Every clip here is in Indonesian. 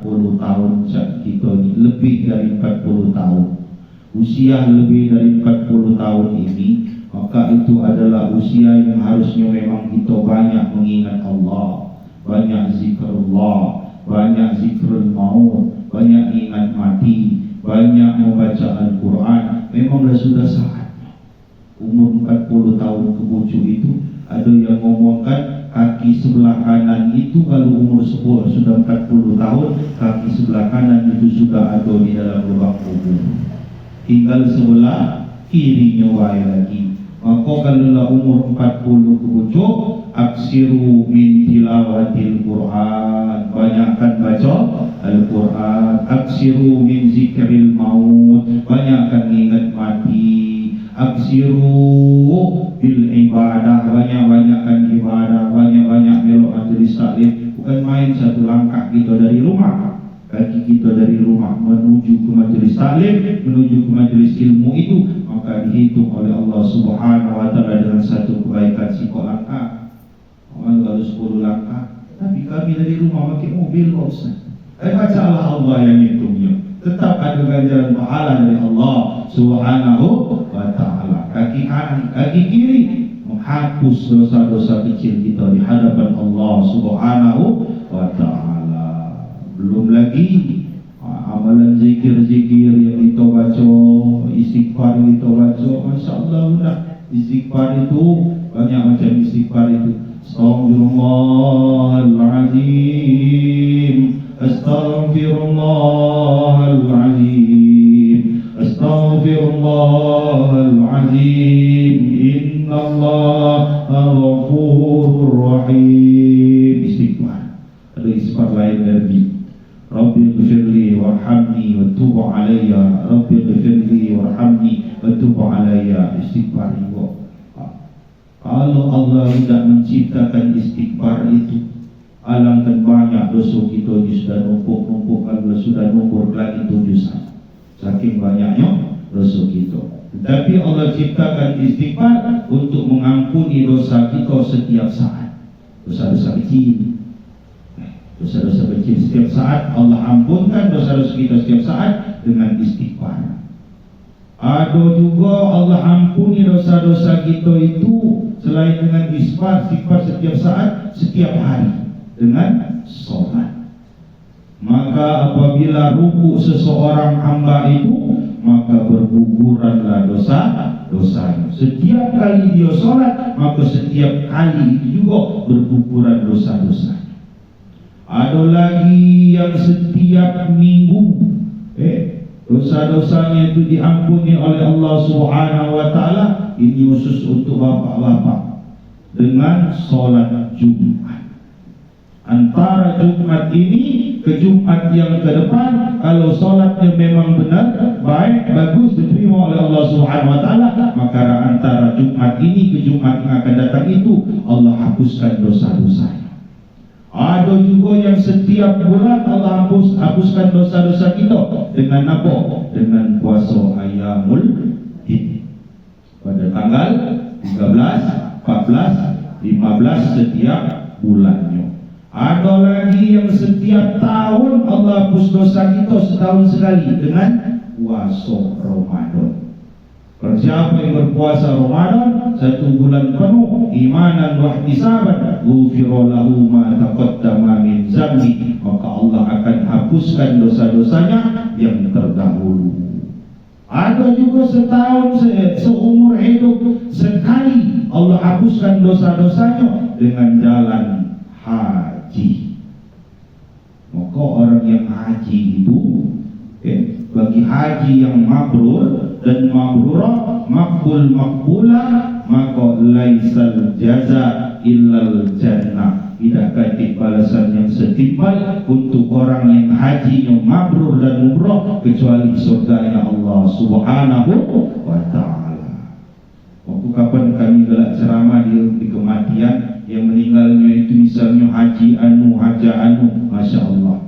40 tahun kita ini, lebih dari 40 tahun. Usia lebih dari 40 tahun ini, maka itu adalah usia yang harusnya memang kita banyak mengingat Allah, banyak zikrullah, banyak zikrul maut, banyak ingat mati, banyak membaca Al-Quran. Memanglah sudah saatnya. Umur 40 tahun ke bucu itu, ada yang ngomongkan kaki sebelah kanan itu kalau umur 10 sudah 40 tahun, kaki sebelah kanan itu sudah ada di dalam lubang kubur. Tinggal sebelah kirinya wae lagi. Maka kalau umur 40 ke bucu, aksiru min tilawatil Quran, banyakkan baca Al-Quran. Aksiru min zikril maut, banyakkan ingat mati. Aksiru bil ibadah, banyak-banyakkan ibadah, banyak-banyak melok majelis taklim. Bukan main satu langkah kita dari rumah, kaki kita dari rumah menuju ke majelis taklim, menuju ke majelis ilmu itu, maka dihitung oleh Allah Subhanahu wa taala dengan satu kebaikan sikok langkah. Orang kalau 10 langkah, tapi kami dari rumah pakai mobil kok Ustaz. Bacalah Allah yang hitungnya. Tetap ada ganjaran pahala dari Allah Subhanahu wa taala. Kaki kanan, kaki kiri menghapus dosa-dosa kecil kita di hadapan Allah Subhanahu wa taala. Belum lagi amalan zikir-zikir yang kita baca, istighfar yang kita baca, masya-Allah mudah. Istighfar itu banyak macam istighfar itu. Astaghfirullahaladzim, astaghfirullahaladzim, astaghfirullahaladzim, innallaha ghafurur rahim. Istighfar. Ada istighfar lain lagi. Rabbi ghfirli warhamni wa tub alayya, Rabbi ghfirli warhamni wa tub alayya. Istighfar itu. Kalau Allah tidak menciptakan istighfar itu, alangkah banyak dosa kita ini sudah numpuk-numpuk. Kalau sudah numpuk lagi 7 saat, saking banyaknya dosa kita. Tetapi Allah ciptakan istighfar untuk mengampuni dosa kita setiap saat. Dosa-dosa kecil, dosa-dosa kecil setiap saat Allah ampunkan dosa-dosa kita setiap saat dengan istighfar. Ada juga Allah ampuni dosa-dosa kita itu selain dengan istighfar setiap saat, setiap hari dengan sholat. Maka apabila ruku seseorang hamba itu, maka berguguranlah dosa-dosanya. Setiap kali dia sholat, maka setiap kali itu juga berguguran dosa-dosanya. Ada lagi yang setiap minggu dosa-dosanya itu diampuni oleh Allah Subhanahu wa taala. Ini khusus untuk bapak-bapak dengan sholat Jumat. Antara Jumat ini ke Jumat yang ke depan, kalau sholatnya memang benar, baik, bagus, diterima oleh Allah Subhanahu wa taala, maka antara Jumat ini ke Jumat yang akan datang itu Allah hapuskan dosa-dosanya. Ada juga yang setiap bulan Allah hapuskan dosa-dosa kita dengan apa? Dengan puasa Ayyamul Bid. Pada tanggal 13, 14, 15 setiap bulannya. Ada lagi yang setiap tahun Allah hapus dosa kita setahun sekali dengan puasa Ramadan. Siapa yang berpuasa Ramadan 1 bulan penuh imanan wa ihtisaban, ghufira lahu ma taqaddama min dzambi, maka Allah akan hapuskan dosa-dosanya yang terdahulu. Ada juga setahun seumur hidup sekali Allah hapuskan dosa-dosanya dengan jalan haji. Maka orang yang haji itu bagi haji yang mabrur dan mabrurah, makbul makbulah, maka laisal jaza illal jannah. Tidak ada balasan yang setimpal untuk orang yang hajinya mabrur dan umrah kecuali surganya Allah Subhanahu wa taala. Waktu kapan kami gelak ceramah di kematian yang meninggalnya itu misalnya haji haja masya Allah.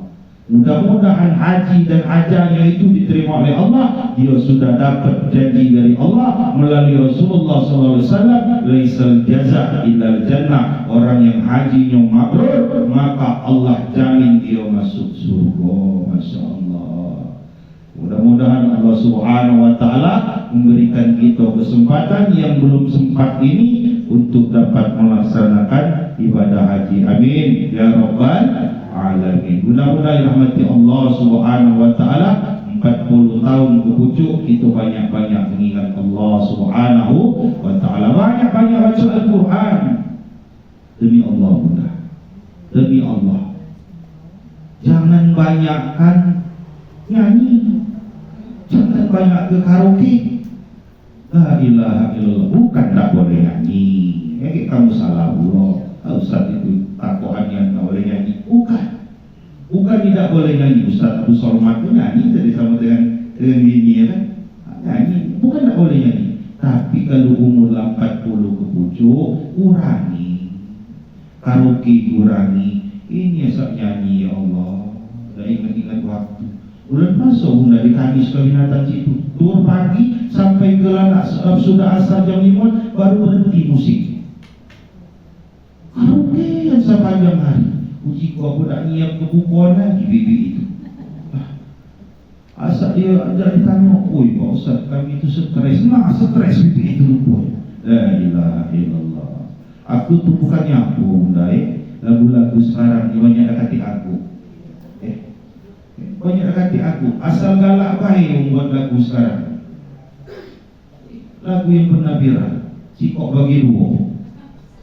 Mudah-mudahan haji dan hajanya itu diterima oleh Allah. Dia sudah dapat janji dari Allah melalui Rasulullah SAW, laisal jaza illal jannah. Orang yang hajinya mabrur, maka Allah jamin dia masuk surga. Subhanahu wa taala memberikan kita kesempatan yang belum sempat ini untuk dapat melaksanakan ibadah haji. Amin ya rabbal alamin. Mudah-mudahan rahmati Allah Subhanahu wa taala 40 tahun ke pucuk kita banyak-banyak mengingat Allah Subhanahu wa taala, banyak-banyak baca Al-Quran. Demi Allah bunda, demi Allah, jangan banyakkan nyanyi, jangan banyak ke karaoke. La ilaha illallah, bukan tak boleh nyanyi. Kamu salah Allah. Ustaz itu takoan yang tak boleh nyanyi. Bukan tidak boleh nyanyi. Ustaz Abu Sormat itu nyanyi tadi sama dengan bini ya kan? Nyanyi, bukan tak boleh nyanyi. Tapi kalau umur 40 ke pucuk, kurangi. Karaoke kurangi. Ini esok nyanyi ya Allah. Dan ingat-ingat waktu. Bulan puasa bunda di Kamis Kawinatan situ. Tur pagi sampai ke lanak sudah asar jam 5 baru berhenti musik. Karaoke yang sepanjang hari. Uji kau budak nyiap kebukuan lagi bibi itu. Asal dia ada ditanya, oi Pak Ustaz kami itu stres. Nah stres bibi itu pun. La ilaha illallah. Aku tuh bukannya aku bunda lagu-lagu sekarang ini banyak dekati aku. Banyak dekati aku. Asal galak baik membuat lagu sekarang. Lagu yang pernah viral, Cikok Bagi Dua.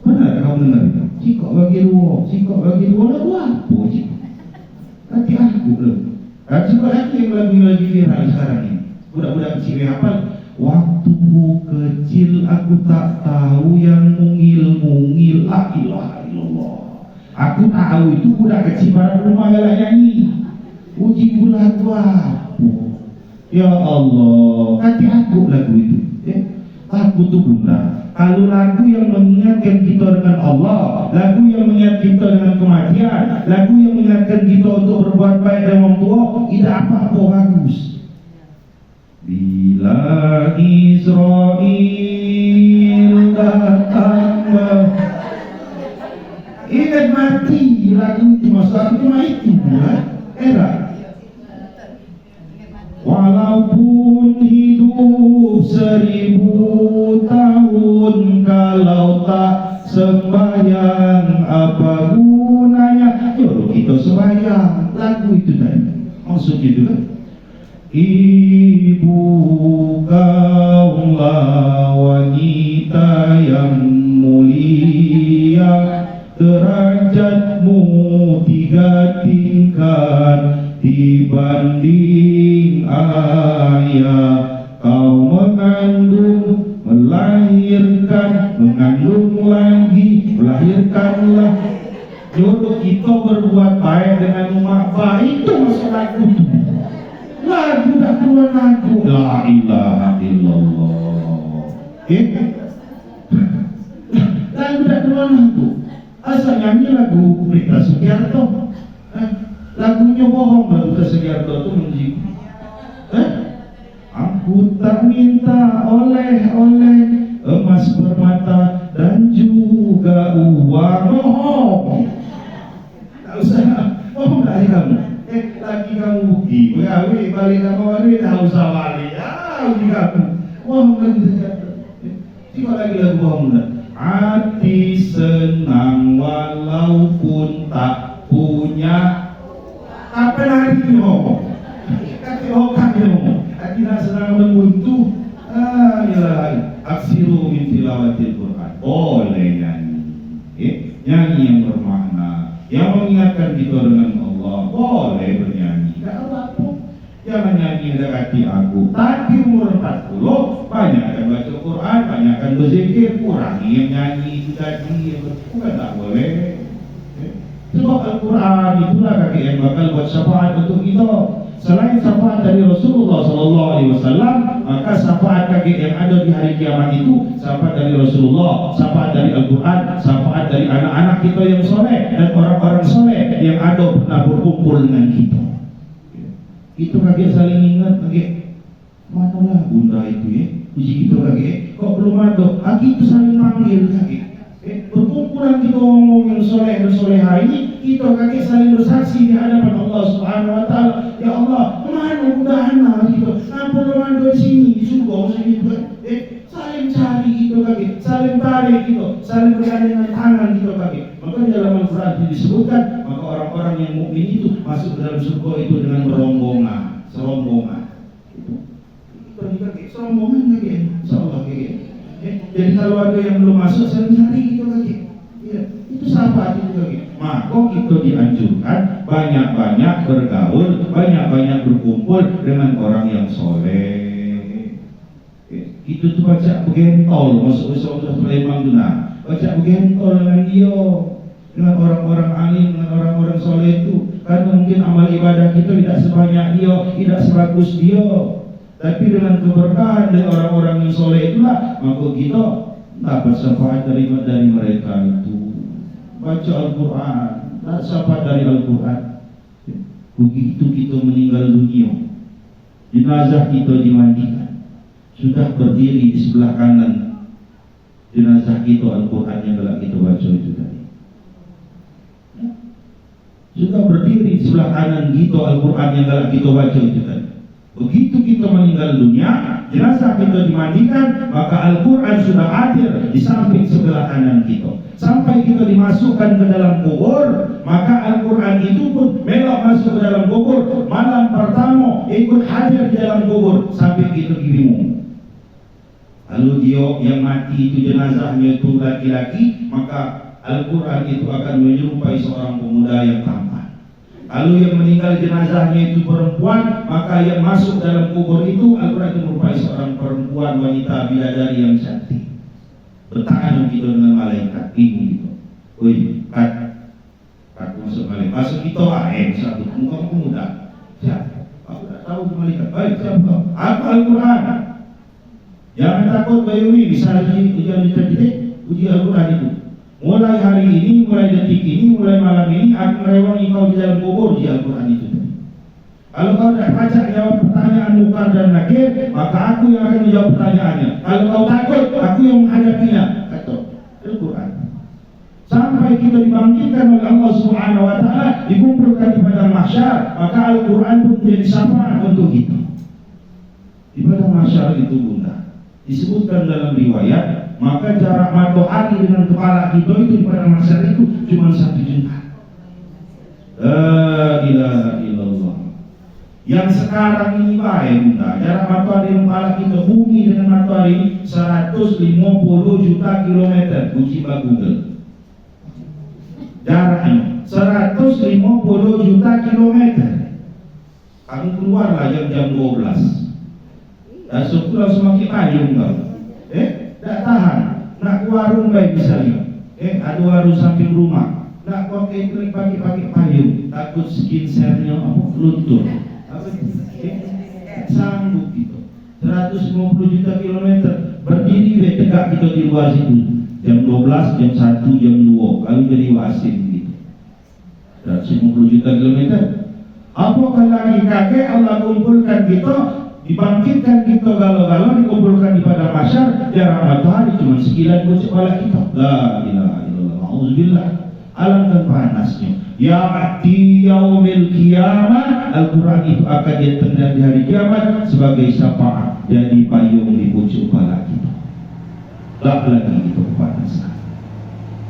Benar kamu dengar itu? Cikok Bagi Dua lagu apa Cikok? Hati aku belum. Cikok lagi yang lagu lagi viral sekarang ini. Budak-budak kecil yang hafal. Waktuku kecil aku tak tahu yang mungil-mungil. La ilaha illallah. Aku tahu itu budak kecil pada rumah galak nyanyi. Uji bulan apa? Ya Allah, hati aku lagu itu. Lagu itu bunda. Kalau lagu yang mengingatkan kita dengan Allah, lagu yang mengingatkan kita dengan kematian, lagu yang mengingatkan kita untuk berbuat baik dan orang tua, tidak apa-apa bagus. Bila Israel datang, ingat mati lagu itu, masa itu itu era. Walaupun hidup 1000 tahun, kalau tak sembahyang apa gunanya? Yuk kita sembahyang. Lagu itu tadi maksud itu kan? Ibu kaulah wanita yang mulia, derajatmu 3 tingkat dibanding ayah. Kau mengandung, melahirkan, mengandung lagi, melahirkanlah. Jodoh kita berbuat baik dengan umat baik, itu masuk lagu itu. Lagu tak keluar lagu. La ilaha illallah. Lagu tak keluar lagu. Asal nyanyi lagu Rita Sugiarto. Lagunya bohong lagu Rita Sugiarto itu menjiwa. Aku tak minta oleh-oleh emas permata dan juga uang. Bohong. Tak usah. Bohong dari kamu. Lagi kamu bukti. Balik kamu balik. Tak usah balik. Uji kamu. Bohong lagi terjadi. Coba lagi lagu bohong. Hati senang walaupun tak punya. Apa lagi bohong? Kata bohong bohong. Hati senang menguntuh. Aksiru min tilawatil Quran. Boleh nyanyi. Nyanyi yang bermakna, yang mengingatkan kita dengan Allah. Boleh bernyanyi. Tak apa-apa. Jangan nyanyi dekati aku. Tadi umur 40, banyakkan baca Quran, banyakkan berzikir, kurangi yang nyanyi itu tadi. Bukan tak boleh. Sebab Al-Quran itulah kaki yang bakal buat syafaat untuk kita. Selain syafaat dari Rasulullah SAW, maka syafaat kaki yang ada di hari kiamat itu syafaat dari Rasulullah, syafaat dari Al-Quran, syafaat dari anak-anak kita yang soleh dan orang-orang soleh yang ada pernah berkumpul dengan kita. Itu kaki saling ingat kaki. Manalah bunda itu uji kita kaki. Kok belum ada? Kaki itu saling panggil kaki. Berkumpulan kita ngomong yang soleh dan soleha ini, kita kaki saling bersaksi di hadapan Allah Subhanahu Wa Taala. Ya Allah, kemana mudah-mudahan kita? Apa kemana yang mukmin itu masuk ke dalam surga itu dengan serombongan. Itu serombongan lagi, insyaallah lagi. Jadi kalau ada yang belum masuk, saya cari itu lagi. Ya, itu sahabat itu lagi. Maka kita dianjurkan banyak-banyak bergaul, banyak-banyak berkumpul dengan orang yang soleh. Itu tuh baca begentol, masuk usaha Sulaiman Duna. Baca begentol dengan dia, dengan orang-orang alim, dengan orang-orang soleh itu. Karena mungkin amal ibadah kita tidak sebanyak dia, tidak sebagus dia. Tapi dengan keberkahan dari orang-orang yang soleh itulah, maka kita dapat syafaat dari mereka itu. Baca Al-Quran, dapat syafaat dari Al-Quran. Begitu kita meninggal dunia, jenazah kita dimandikan, sudah berdiri di sebelah kanan jenazah kita Al-Quran yang telah kita baca itu tadi. Sudah berdiri di sebelah kanan kita Al-Quran yang telah kita baca itu tadi. Begitu kita meninggal dunia, jenazah kita dimandikan, maka Al-Quran sudah hadir di samping sebelah kanan kita. Sampai kita dimasukkan ke dalam kubur, maka Al-Quran itu pun melok masuk ke dalam kubur. Malam pertama ikut hadir di dalam kubur sampai kita kirimu. Lalu dia yang mati itu jenazahnya itu laki-laki, maka Al-Quran itu akan menyerupai seorang pemuda yang tampan. Lalu yang meninggal jenazahnya itu perempuan, maka yang masuk dalam kubur itu Al-Quran itu merupakan seorang perempuan wanita bidadari yang cantik. Bertahan kita dengan malaikat ibu gitu. Woi, kat masuk malaikat. Masuk kita satu muka muda. Siapa? Aku tak tahu tu malaikat. Baik, siapa kau? Aku Al-Quran. Jangan takut bayumi, bisa ujian didik, uji Al-Quran itu. Mulai hari ini, mulai detik ini, mulai malam ini, aku merewangi kau di dalam kubur di Al-Quran itu. Kalau kau tidak baca jawab pertanyaan mungkar dan nakir, maka aku yang akan menjawab pertanyaannya. Kalau kau takut, aku yang menghadapinya. Kata Al-Quran. Sampai kita dibangkitkan oleh Allah Subhanahu Wa Taala, dikumpulkan di padang mahsyar, maka Al-Quran pun menjadi syafaat untuk kita. Di padang mahsyar itu bunda, disebutkan dalam riwayat. Maka jarak matahari dengan kepala kita itu di padang mahsyar itu cuma 1 jengkal. La ilaha illallah. Yang sekarang ini baik bunda, jarak matahari dengan kepala kita, bumi dengan matahari 150 juta kilometer. Uji Google. Jaraknya 150 juta kilometer. Kamu keluarlah jam 12. Dan syukur semakin payung kau. Tak tahan, nak ke warung baik misalnya, ada warung samping rumah, nak pakai klik pakai payung, takut skin cellnya luntur, sanggup gitu. 150 juta kilometer berdiri tegak kita di luar situ, jam 12, jam 1, jam 2, lalu jadi wasit gitu. 150 juta kilometer. Apakah lagi kakek Allah kumpulkan kita? Dibangkitkan kita galau-galau, dikumpulkan di padang mahsyar, jarak matahari cuma sekilan buat kepala kita. La ilaha illallah, auzubillah. Alangkah panasnya. Ya ati yaumil qiyamah, Al-Quran itu akan datang di hari kiamat sebagai syafaat, jadi payung di pucuk kepala kita. Tak lagi itu kepanasan.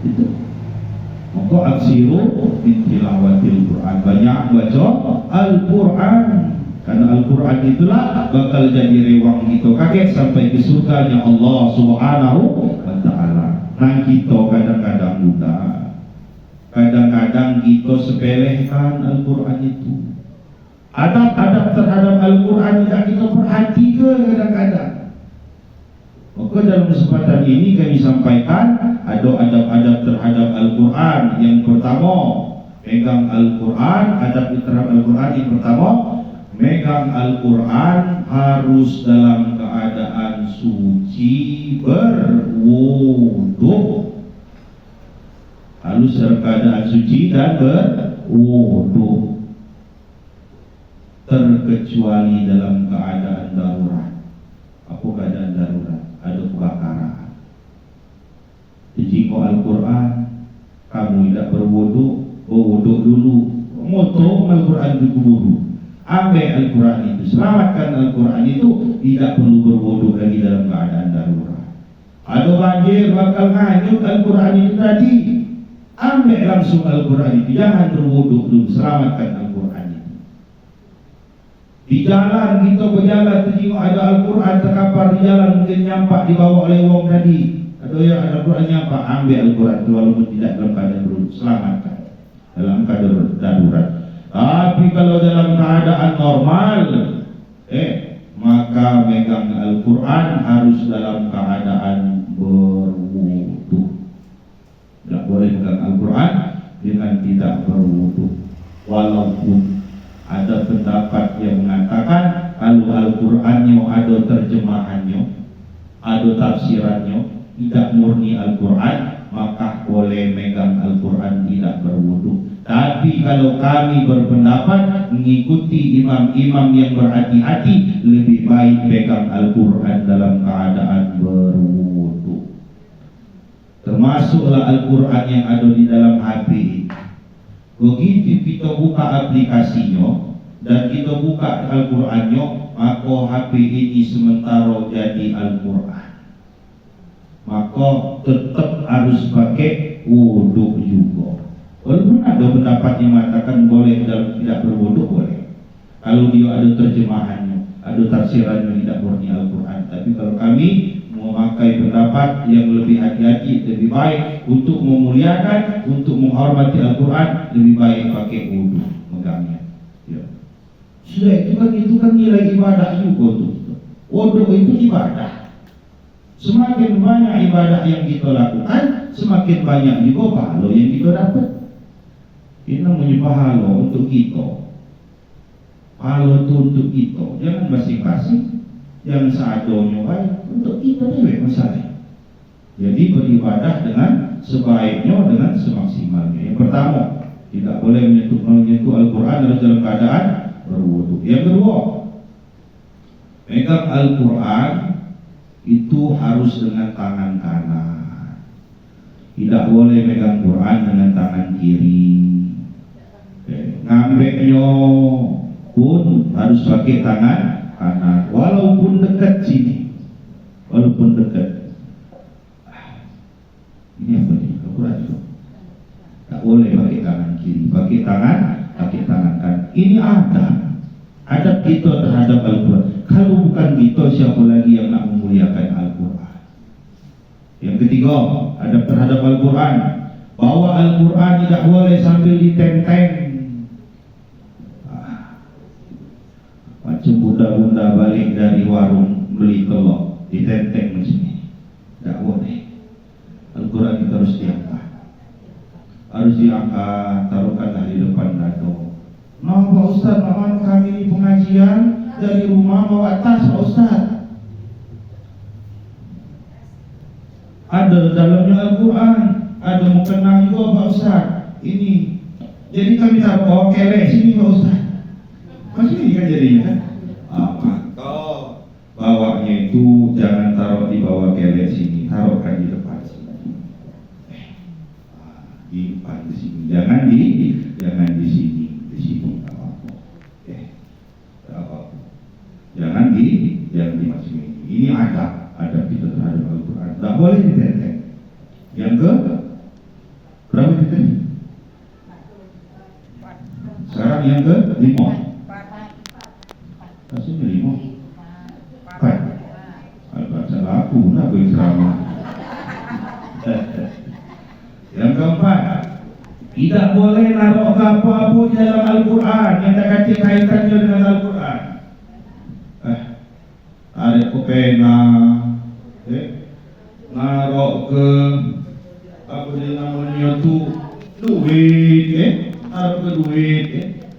Itu. Maka aksiru min tilawatil Quran, banyak baca Al-Quran. Karena Al-Quran itulah bakal jadi rewang kita kakek sampai ke surganya Allah Subhanahu Wa Ta'ala. Nah kita kadang-kadang buta, kadang-kadang kita sepelekan Al-Quran itu. Adab-adab terhadap Al-Quran tidak kita perhatikan kadang-kadang. Maka dalam kesempatan ini kami sampaikan ada adab-adab terhadap Al-Quran. Yang pertama, pegang Al-Quran. Adab terhadap Al-Quran yang pertama, megang Al-Quran harus dalam keadaan suci, berwudu. Harus dalam keadaan suci dan berwudu. Terkecuali dalam keadaan darurat. Apa keadaan darurat? Ada kebakaran. Jadi kalau Al-Quran kamu tidak berwudu, berwudu dulu. Moto Al-Quran dikuburu. Ambil Al-Quran itu, selamatkan Al-Quran itu, tidak perlu berwudu lagi dalam keadaan darurat. Ada banjir bakal hanyut Al-Quran itu tadi. ambil langsung Al-Quran itu, jangan berwuduk dulu, selamatkan Al-Quran itu. Di jalan kita berjalan, tengok ada Al-Quran terkapar di jalan, mungkin nyampak dibawa oleh wong tadi, atau ya ada Al-Quran nyampak, ambil Al-Quran itu walaupun tidak dalam keadaan berwuduk, selamatkan dalam keadaan darurat. Tapi kalau dalam keadaan normal, maka megang Al-Quran harus dalam keadaan berwuduk. Tidak boleh megang Al-Quran dengan tidak berwuduk. Walaupun ada pendapat yang mengatakan kalau Al-Qurannya ada terjemahannya, ada tafsirannya, tidak murni Al-Quran, maka boleh megang Al-Quran tidak berwuduk. Tapi kalau kami berpendapat mengikuti imam-imam yang berhati-hati, lebih baik pegang Al-Quran dalam keadaan berwuduk. Termasuklah Al-Quran yang ada di dalam HP. Begitu kita buka aplikasinya dan kita buka Al-Qurannya, maka HP ini sementara jadi Al-Quran. Maka tetap harus pakai wuduk juga. Walaupun ada pendapat yang mengatakan boleh dalam tidak berwuduk, boleh. Kalau dia ada terjemahannya, ada tafsirannya, tidak murni Al-Quran. Tapi kalau kami memakai pendapat yang lebih hati-hati, lebih baik untuk memuliakan, untuk menghormati Al-Quran, lebih baik pakai wuduk megangnya. Ya. Sudah itu kan nilai ibadah juga tuh. Wuduk itu ibadah. Semakin banyak ibadah yang kita lakukan, semakin banyak juga pahala yang kita dapat. Ini namanya pahala untuk kita. Pahala itu untuk kita. Jangan basi-basi, jangan seadanya baik. Untuk kita dewek masalah. Jadi beribadah dengan sebaiknya, dengan semaksimalnya. Yang pertama, tidak boleh menyentuh Al-Quran dalam keadaan berwuduk. Yang kedua, megang Al-Quran itu harus dengan tangan kanan. Tidak boleh megang Quran dengan tangan kiri. Ngambilnya pun harus pakai tangan kanan, walaupun dekat sini, walaupun dekat. Ini apa nih? Al-Quran itu tak boleh pakai tangan kiri, pakai tangan kanan. Ini adab kita terhadap Al-Quran. Kalau bukan kita, siapa lagi yang nak memuliakan Al-Quran? Yang ketiga, adab terhadap Al-Quran. Bawa Al-Quran tidak boleh sambil ditenteng. Macam bunda-bunda balik dari warung beli telur, ditenteng macam ini. Tak boleh. Al-Quran itu harus diangkat. Harus diangkat, taruhkanlah di depan dada. Nah Pak Ustaz, maaf kami ini pengajian dari rumah bawa tas Pak Ustaz. Ada dalamnya Al-Quran, ada mukena juga Pak Ustaz. Ini. Jadi kami taruh kelek sini Pak Ustaz. Masih ini kan jadinya kan? Maka bawanya itu jangan taruh di bawah kelek sini, taruhkan di depan sini. Di depan di sini, jangan di sini, di sini apa-apa. Apa-apa. Jangan di masing ini. Ini ada kita terhadap Al-Quran. Tak boleh ditenteng. Yang ke berapa kita ini? Sekarang yang ke 5. Kasih 5. Kan? Baca laku nak berceramah. Yang keempat, tidak boleh naruh apa-apa di dalam Al-Quran yang tak ada kaitannya dengan Al-Quran. Tarik ke pena, naruh ke apa dia namanya tu duit, naruh ke duit,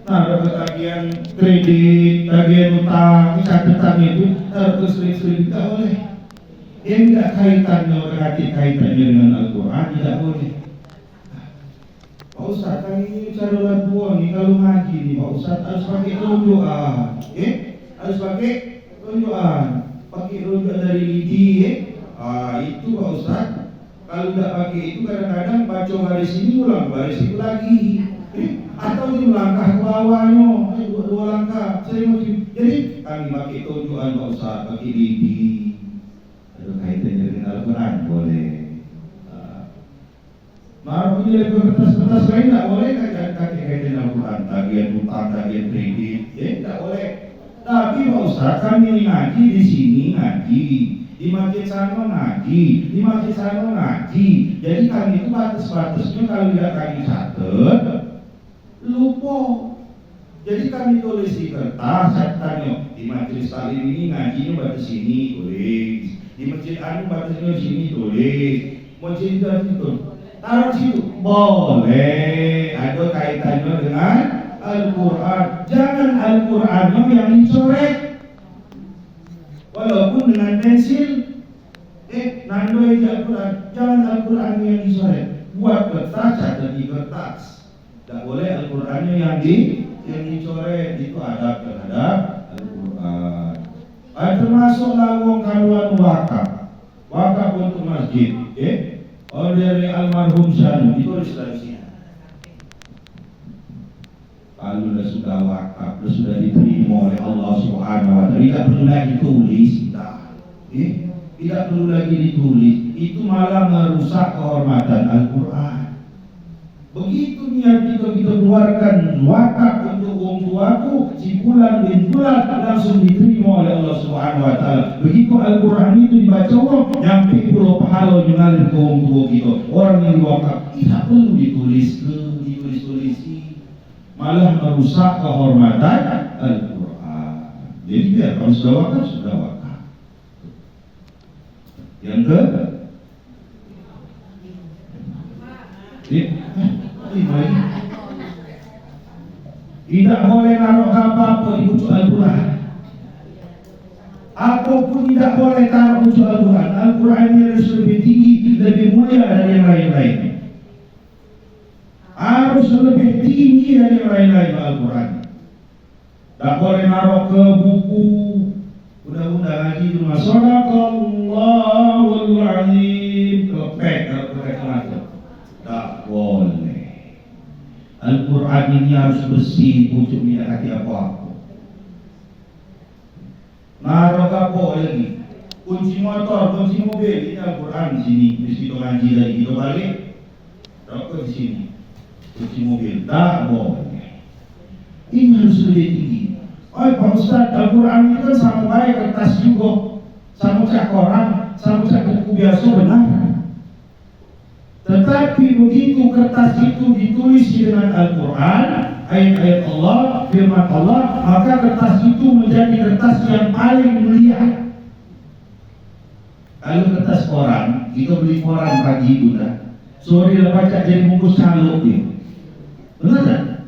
naruh ke tagihan kredit, tagihan utang, catatan itu taruh ke sering-sering, tidak boleh. Yang tidak kaitannya dengan Al-Quran tidak boleh. Pak Ustaz, kami ini cara lakuan nih kalau ngaji nih Pak Ustaz harus pakai rujukan, harus pakai rujukan, pakai rujukan dari lidi, itu Pak Ustaz. Kalau tidak pakai itu kadang-kadang baca baris ini ulang baris itu lagi, atau ini langkah ke bawahnya, dua langkah, sering macam. Jadi kami pakai rujukan Pak Ustaz, pakai lidi, ada kaitannya dengan Al-Quran boleh. Naruh nilai kertas-kertas lain tak boleh kaitan Al-Quran, tagihan utang, tagihan kredit, tak boleh. Tapi Pak Ustaz, kami ini ngaji di sini ngaji, di masjid sana ngaji, di masjid sana ngaji. Jadi kami itu batas-batasnya kalau tidak kami catat, lupa. Jadi kami tulis di kertas, catatannya di majelis taklim ini ngajinya batas sini tulis, di masjid anu batasnya sini tulis, masjid itu taruh situ boleh, ada kaitannya dengan Al-Quran. Jangan Al-Qurannya yang dicoret, walaupun dengan pensil. Nando itu Al-Quran, jangan Al-Quran yang dicoret. Buat kertas, catat di kertas. Tidak boleh Al-Qurannya yang dicoret. Itu adab terhadap Al-Quran. Termasuk lawang karuan wakaf untuk masjid. Dari almarhum Syanu ditulis dari sini. Kalau sudah wakaf, sudah diterima oleh Allah Subhanahu wa Ta'ala, tidak perlu lagi ditulis, tidak perlu lagi ditulis. Itu malah merusak kehormatan Al-Quran. Begitu niat kita keluarkan wakaf untuk orang tuaku, si bulan bin bulan langsung diterima oleh Allah Subhanahu wa Ta'ala. Begitu Al-Quran itu dibaca orang, nyampe pulau pahala mengalir ke orang tua kita. Orang yang diwakaf tidak perlu ditulis, malah merusak kehormatan Al-Quran. Jadi biar kalau sudah wakaf, sudah wakaf. Yang ke tidak boleh naruh apa-apa di ujung Al-Quran. Apapun tidak boleh taruh ujung Al-Quran. Al-Quran ini harus lebih tinggi, lebih mulia dari yang lain-lain. Harus lebih tinggi dari yang lain-lain Al-Quran. Tak boleh naruh ke buku undang-undang haji di rumah. Shadaqallahul azim. Kepek kalau tak boleh. Al-Quran ini harus bersih, pucuk tidak hati apa-apa. Naruh apa lagi? Kunci motor, kunci mobil, ini Al-Quran di sini. Mesti kita ngaji lagi, kita balik. Taruh di sini. Kunci mobil, tak boleh. Ini harus lebih tinggi. Oh Pak Ustaz, Al-Quran itu kan sama baik kertas juga, sama cak koran, sama cak buku biasa, benar. Tetapi begitu kertas itu ditulis dengan Al-Quran, ayat-ayat Allah, firman Allah, maka kertas itu menjadi kertas yang paling mulia. Kalau kertas koran, kita beli koran pagi itu dah, sore dah baca jadi bungkus caluk dia. Benar tak?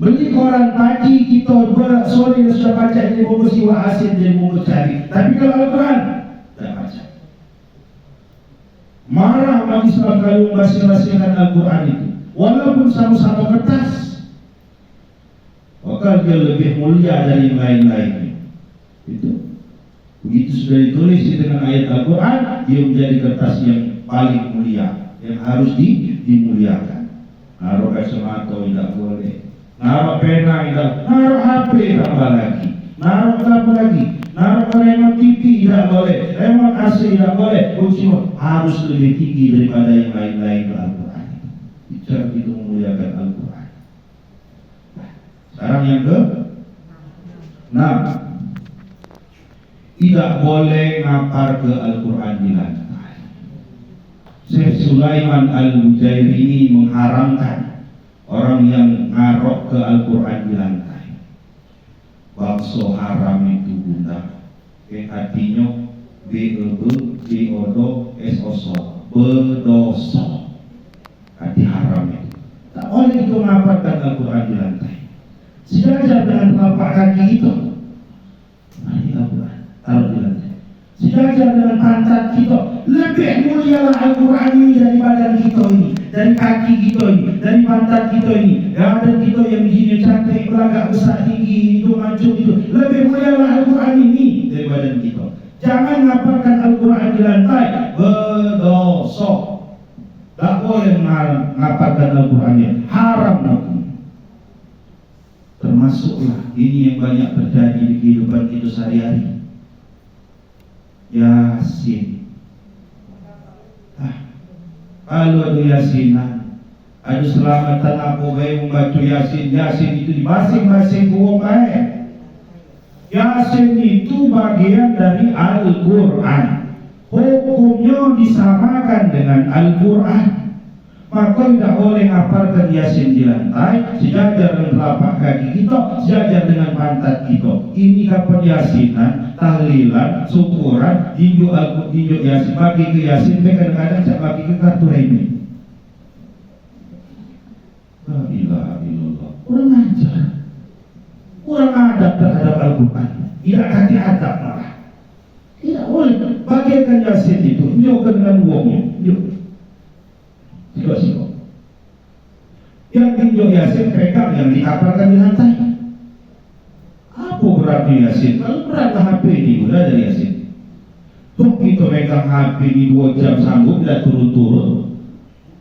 Beli koran pagi kita sore dah sudah baca jadi bungkus iwa asin, jadi bungkus cari. Tapi kalau Al-Quran, tak baca. Marah umat Islam kalau membasir-basirkan Al-Quran itu, walaupun sama-sama kertas, maka dia lebih mulia dari yang lain-lainnya. Itu. Begitu sudah ditulis dengan ayat Al-Quran, dia menjadi kertas yang paling mulia, yang harus dimuliakan. Naruh kacamata tidak boleh, naruh pena tidak, naruh HP tambah lagi, naruh apa lagi? Naruh remote TV tidak boleh, remote AC tidak boleh. Harus lebih tinggi daripada yang lain-lain Al-Quran. Bicara kita memuliakan Al-Quran. Sekarang yang ke 6, tidak boleh ngapar ke Al-Quran di lantai. Syekh Sulaiman Al-Mujairini mengharamkan orang yang ngarok ke Al-Quran di lantai. Bakso haram itu bunda, artinya berdosa, arti haram itu. Tak boleh itu mengaparkan Al-Quran di lantai. Sejajar dengan telapak kaki itu, ini Al-Quran taruh di lantai. Sejajar dengan pantat kita, lebih mulia Al-Quran ini dari badan kita ini, dari kaki kita ini, dari pantat kita ini. Badan kita yang begini cantik, belagak besar tinggi, itu mancung itu, lebih mulia Al-Quran ini dari badan kita. Jangan ngaparkan Al-Quran di lantai, berdosa. Tak boleh ngaparkan Al-Qurannya, haram hukum. Termasuklah ini yang banyak terjadi di kehidupan kita sehari-hari. Yasin. Kalau ada yasinan, Ada selamatan aku gaya membaca Yasin. Yasin itu di masing-masing buang air. Yasin itu bagian dari Al-Quran. Hukumnya disamakan dengan Al-Quran. Maka tidak boleh ngapalkan Yasin di lantai, sejajar dengan telapak kaki kita, sejajar dengan pantat kita. Ini kapan Yasinan, tahlilan, syukuran, tinjuk Yasin, bagi ke Yasin, kadang-kadang saya bagi ke kartu ini. La ilaha illallah. Kurang ajar, kurang adab terhadap Al-Quran. Tidak kasih adab malah. Tidak boleh bagikan Yasin itu, nyok dengan uangnya, nyok. Siko. Yang tinjau Yasin pegang, yang dikapalkan di lantai. Apa beratnya Yasin? Kalau beratlah HP ini udah dari Yasin. Tuh kita megang HP di 2 jam sanggup dan turun-turun.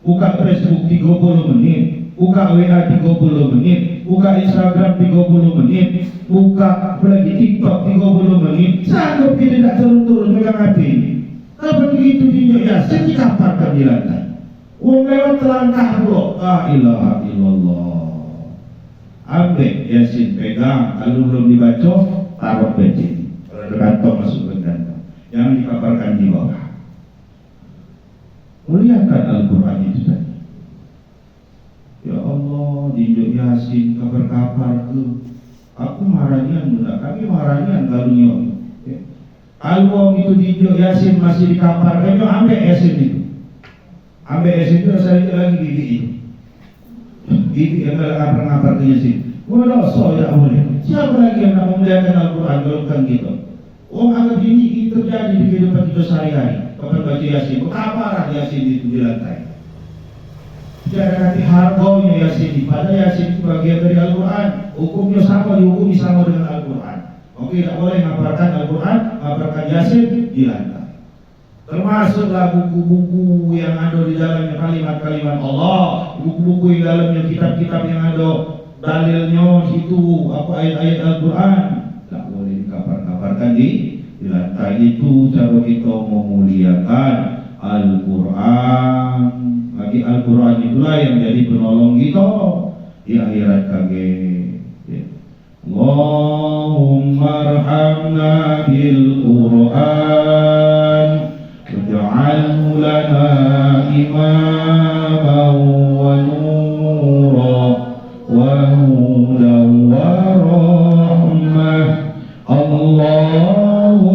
Buka Facebook 30 menit, buka WA 30 menit, buka Instagram 30 menit, buka apalagi TikTok 30 menit. Sanggup kita tidak turun-turun megang HP ini. Kalau begitu tinjau Yasin dikapalkan di lantai. Lewat langkah bro, la ilaha illallah. Ambil Yasin, pegang. Kalau belum dibaca, taruh beci. Kalau ada kantong, masuk ke kantong. Jangan dikabarkan di bawah. Muliakan Al-Quran itu tadi. Ya Allah, dinjuk Yasin, kabar-kabar ke. Aku marahnya muda, kami marahnya karunia. Kalau itu dinjuk Yasin masih dikabarkan, ambil Yasin itu. Ambil Yasin itu saya lagi gigi ini. Gigi yang gak ngapar ke Yasin. Dosa ya boleh. Siapa lagi yang nak memuliakan Al-Quran kalau bukan kita? Anggap ini terjadi di kehidupan kita sehari-hari. Kapan baca Yasin, kaparan Yasin itu di lantai. Jangan nanti harganya Yasin ini. Padahal Yasin itu bagian dari Al-Quran. Hukumnya sama, dihukumi sama dengan Al-Quran. Oke, tidak boleh ngaparkan Al-Quran, ngaparkan Yasin di lantai. Termasuklah buku-buku yang ada di dalamnya kalimat-kalimat Allah, buku-buku yang dalamnya kitab-kitab yang ada dalilnya situ, apa ayat-ayat Al-Quran, tak boleh dikapar-kaparkan di lantai. Itu cara kita memuliakan Al-Quran. Bagi Al-Quran itulah yang jadi penolong kita di akhirat kage. Allahumma arhamna bil Quran waj'alhu lana imaman wa nura wa hudan wa rahmah. Allahumma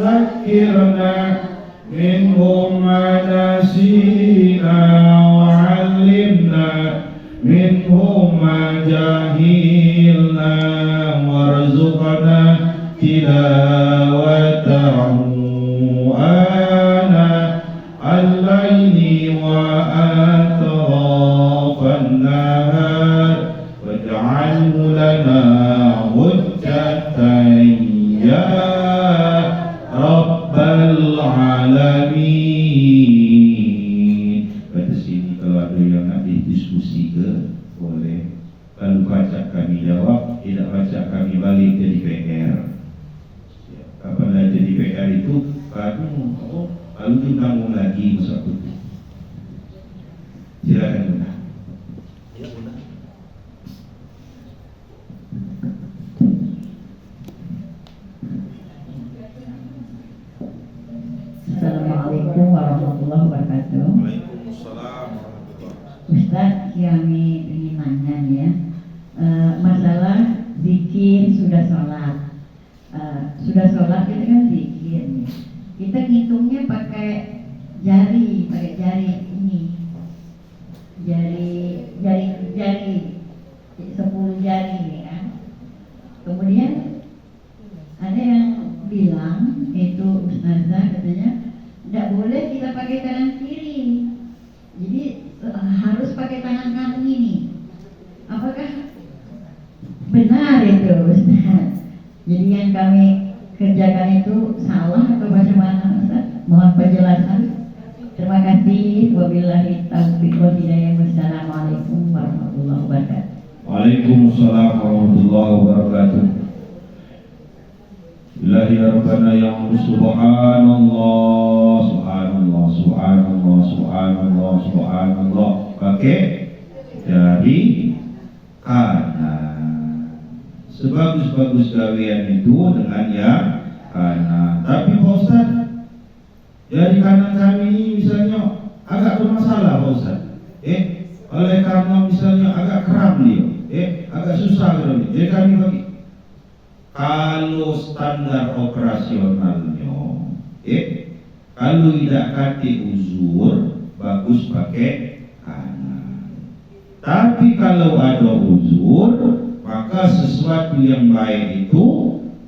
zakkirna minhum ma nasina wa 'allimna minhum ma jahilna warzuqna tilawatahu ana al-laili wa atrafan nahar waj'alhu lana hujjatan ya rabbal alamin. Pada sini kalau ada yang nak diskusi ke boleh. Kalau baca kami jawab, tidak baca kami balik ke DPR. Kapan dah jadi DPR itu baru ditanggung lagi masa itu. Silakan Bunda. Ya Bunda. Assalamualaikum warahmatullahi wabarakatuh. Waalaikumsalam warahmatullahi wabarakatuh. Ustaz, kami ingin nanya ya, masalah zikir sudah sholat. Sudah sholat itu kan zikir nih. Kita ngitungnya pakai jari ini, jari 10 jari nih kan. Kemudian ada yang bilang itu Ustazah katanya tidak boleh kita pakai tangan kiri, jadi harus pakai tangan kanan ini. Apakah benar itu Ustaz? Jadi yang kami kerjakan itu salah atau bagaimana Ustaz? Mohon penjelasan. Terima kasih. Wabillahi taufiq wal hidayah. Wassalamualaikum warahmatullahi wabarakatuh. Waalaikumsalam warahmatullahi wabarakatuh. Ilahi Rabbana yang subhanallah, subhanallah, subhanallah, subhanallah, subhanallah. Pakai dari kanan. Sebagus-bagus gawean itu dengan yang kanan. Tapi Pak Ustaz, dari kanan kami ini misalnya agak bermasalah Pak Ustaz. Oleh karena misalnya agak kram dia, agak susah gitu. Jadi kami bagi kalau standar operasionalnya, kalau tidak kati uzur, bagus pakai kanan. Tapi kalau ada uzur, maka sesuatu yang baik itu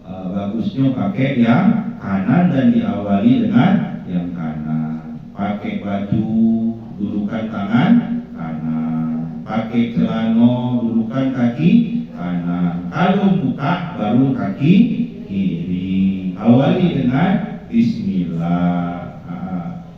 bagusnya pakai yang kanan dan diawali dengan yang kanan. Pakai baju, dudukan tangan kanan. Pakai celana, dudukan kaki kanan. Kalau buka baru kaki kiri. Awali dengan Bismillah.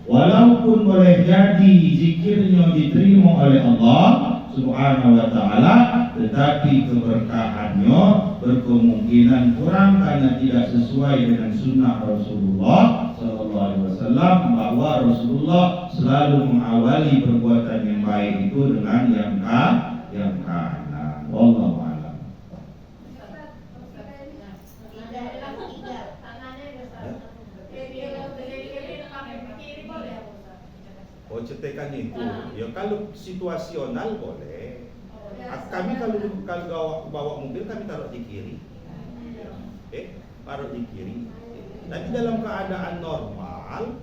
Walaupun boleh jadi zikirnya diterima oleh Allah Subhanahu wa ta'ala, tetapi keberkahannya berkemungkinan kurang karena tidak sesuai dengan sunnah Rasulullah sallallahu alaihi wasallam, bahwa Rasulullah selalu mengawali perbuatan yang baik itu dengan yang kanan. Wallahu a'lam. Oh, cetekan itu. Ya kalau situasional boleh. Kami kalau bawa mobil kami taruh di kiri. Taruh di kiri. Tapi dalam keadaan normal,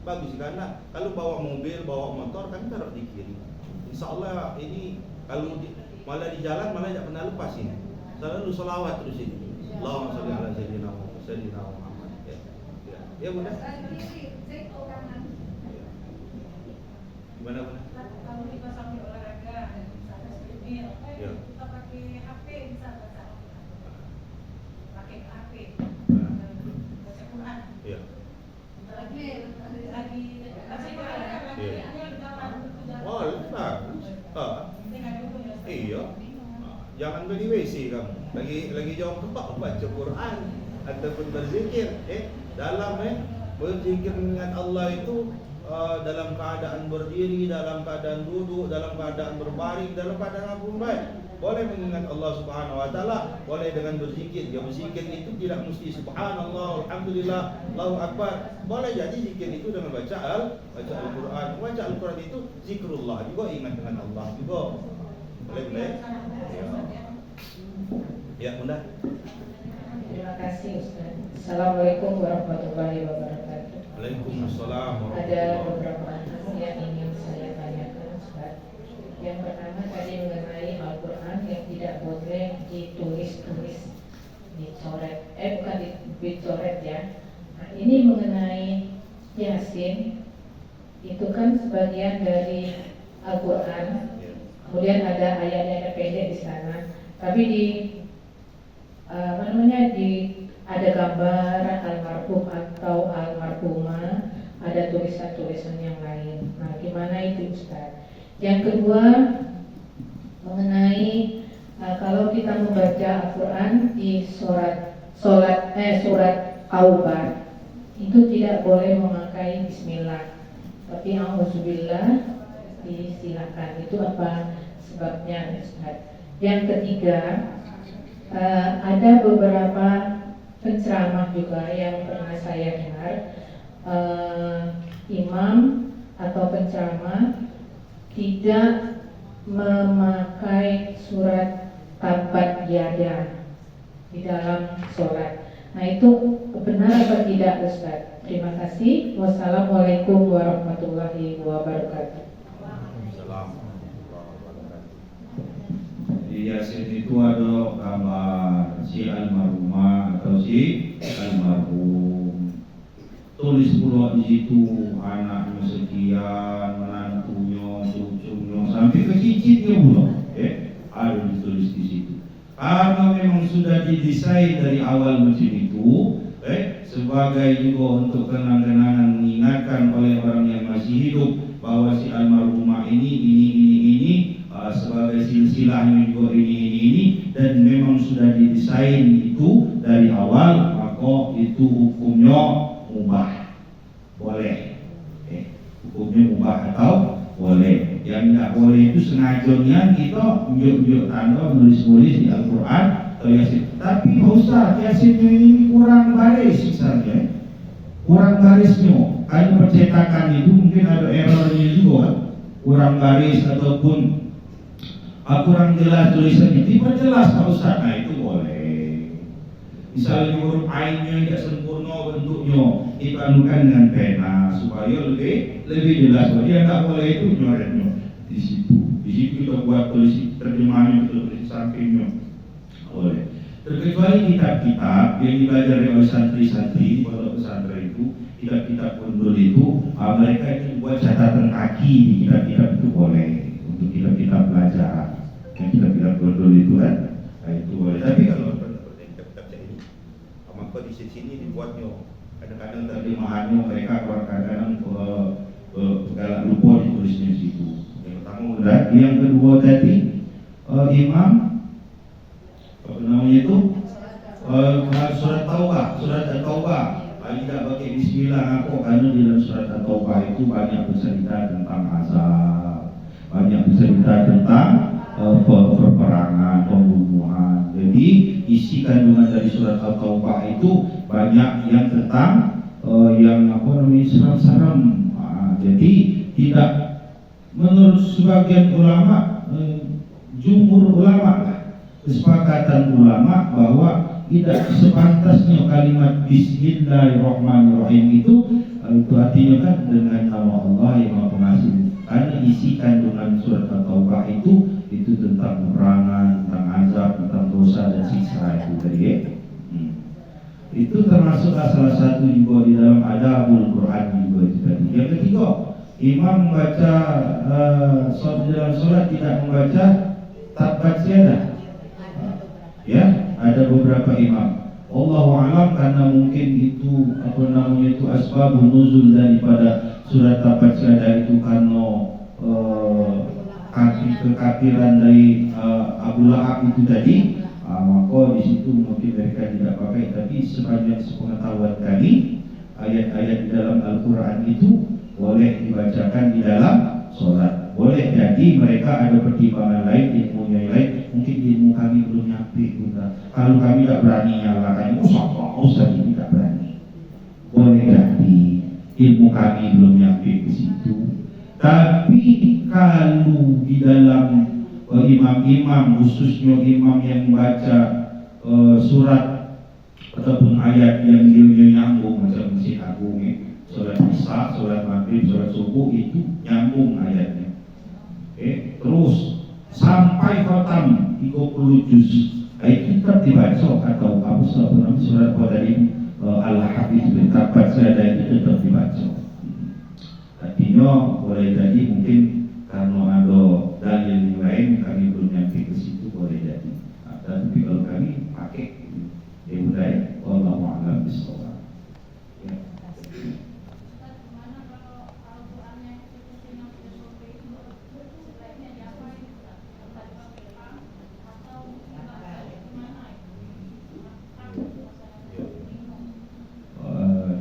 bagus karena kalau bawa mobil, bawa motor kami taruh di kiri. Insya Allah ini kalau malah di jalan malah tidak pernah lepas ini. Selalu selawat terus ini. Allahumma sholli ala sayyidina Muhammad. Ya mudah. Gimana? Kalau kita sambil olahraga, misalnya treadmill, kita pakai HP bisa baca. Pakai HP, baca Quran. Iya. Lagi baca olahraga, lagi jalan. Oh, bagus. Iya. Jangan beli WC kamu. Lagi jauh tempat baca Quran ataupun berzikir. Dalam berzikir mengingat Allah itu dalam keadaan berdiri, dalam keadaan duduk, dalam keadaan berbaring, dalam keadaan apapun baik. Boleh mengingat Allah Subhanahu wa ta'ala, boleh dengan berzikir. Ya, berzikir itu tidak mesti subhanallah, alhamdulillah, Allahu akbar. Boleh jadi zikir itu dengan baca Al-Quran. Baca Al-Quran itu zikrullah juga, ingat dengan Allah juga. Boleh? Ya, Bunda. Terima kasih Ustaz. Assalamualaikum warahmatullahi wabarakatuh. Waalaikumsalam. Ada beberapa hal yang ingin saya tanyakan Ustaz. Yang pertama tadi mengenai Al-Quran yang tidak boleh ditulis-tulis, dicoret, bukan dicoret ya. Nah, ini mengenai Yasin, itu kan sebagian dari Al-Quran. Kemudian ada ayat-ayat pendek di sana, tapi ada gambar almarhum atau almarhumah, ada tulisan-tulisan yang lain. Nah, gimana itu Ustaz? Yang kedua mengenai kalau kita membaca Al-Quran di surat Taubah itu tidak boleh memakai Bismillah, tapi Auzubillah disilakan. Itu apa sebabnya Ustaz? Yang ketiga, ada beberapa penceramah juga yang pernah saya dengar, imam atau penceramah tidak memakai surat Tabbat Yada di dalam sholat. Nah, itu benar atau tidak Ustaz? Terima kasih. Wassalamualaikum warahmatullahi wabarakatuh. Di Yasin itu ada gambar si almarhumah atau si almarhum. Tulis pula di situ anaknya sekian, menantunya, cucunya, sampai ke cicitnya pula. Ada ditulis di situ. Karena memang sudah didesain dari awal macam itu, sebagai juga untuk kenang-kenangan mengingatkan oleh orang yang masih hidup bahwa si almarhumah ini sebagai silsilahnya juga ini, dan memang sudah didesain itu dari awal, maka itu hukumnya mubah, boleh. Hukumnya mubah atau boleh. Yang tidak boleh itu sengaja kita unjuk tanda nulis-nulis di Al-Quran atau Yasin. Tapi Pak Ustaz, Yasinnya ini kurang baris misalnya, kurang barisnya. Karena percetakan itu mungkin ada errornya juga, kurang baris ataupun kurang jelas tulisannya. Diperjelas Pak Ustaz, nah itu boleh. Misalnya huruf ainnya tidak sempurna bentuknya, dipadukan dengan pena supaya lebih jelas. Dia tak boleh itu nyoretnya di situ. Di situ kita buat tulis terjemahannya, kita tulis sampingnya. Boleh. Terkecuali kitab-kitab yang dipelajari oleh santri-santri pada pesantren itu, kitab-kitab kundul itu, mereka itu buat catatan kaki di kitab-kitab itu boleh. Untuk kitab-kitab pelajaran, yang kitab-kitab kundul itu kan, nah, itu boleh. Tapi kalau kitab-kitab ini, maka di sini dibuatnya kadang-kadang terjemahannya mereka kadang-kadang segala lupa ditulisnya di situ. Yang pertama udah, yang kedua tadi imam apa namanya itu surat Taubah, tidak pakai Bismillah apa, karena di dalam surat Taubah itu banyak bercerita tentang azab, banyak bercerita tentang peperangan, pembunuhan. Jadi isi kandungan dari surat Taubah itu banyak yang tentang yang apa namanya seram-seram. Jadi tidak, menurut sebagian ulama, jumhur ulama, kesepakatan ulama bahwa tidak sepantasnya kalimat Bismillahirrahmanirrahim itu artinya kan dengan nama Allah yang Maha Pengasih. Karena isi kandungan surat At-Taubah itu tentang peperangan, tentang azab, tentang dosa dan siksa itu tadi ya. Itu termasuk salah satu juga di dalam adabul Quran juga itu tadi. Yang ketiga, imam membaca di dalam sholat tidak membaca tabbat yadah. Ya, ada beberapa imam. Allahu a'lam, karena mungkin itu apa namanya itu asbabun nuzul daripada surat tabbat yadah itu karena kekafiran dari Abu Lahab itu tadi. Maka di situ mungkin mereka tidak pakai. Tapi sepanjang sepengetahuan kami, ayat-ayat di dalam Al-Quran itu boleh dibacakan di dalam sholat. Boleh jadi mereka ada pertimbangan lain, ilmunya yang lain. Mungkin ilmu kami belum nyampe. Kalau kami tidak berani nyalakan, Ustaz ini tidak berani. Boleh jadi ilmu kami belum nyampe ke situ. Tapi kalau di dalam imam-imam, khususnya imam yang membaca surat ataupun ayat yang dia nyambung macam Masjid Agung, surat Isya, surat Maghrib, surat Subuh, itu nyambung ayatnya. Terus sampai khatam 30 juz, itu tetap dibaca atau apa surat tadi Al-Lahab itu dapat saya itu tetap dibaca. Artinya boleh jadi mungkin karena ada dalil yang lain kami belum nyampe ke situ, boleh jadi. Tapi kalau kami pakai ya udah, wallahu a'lam bishawab.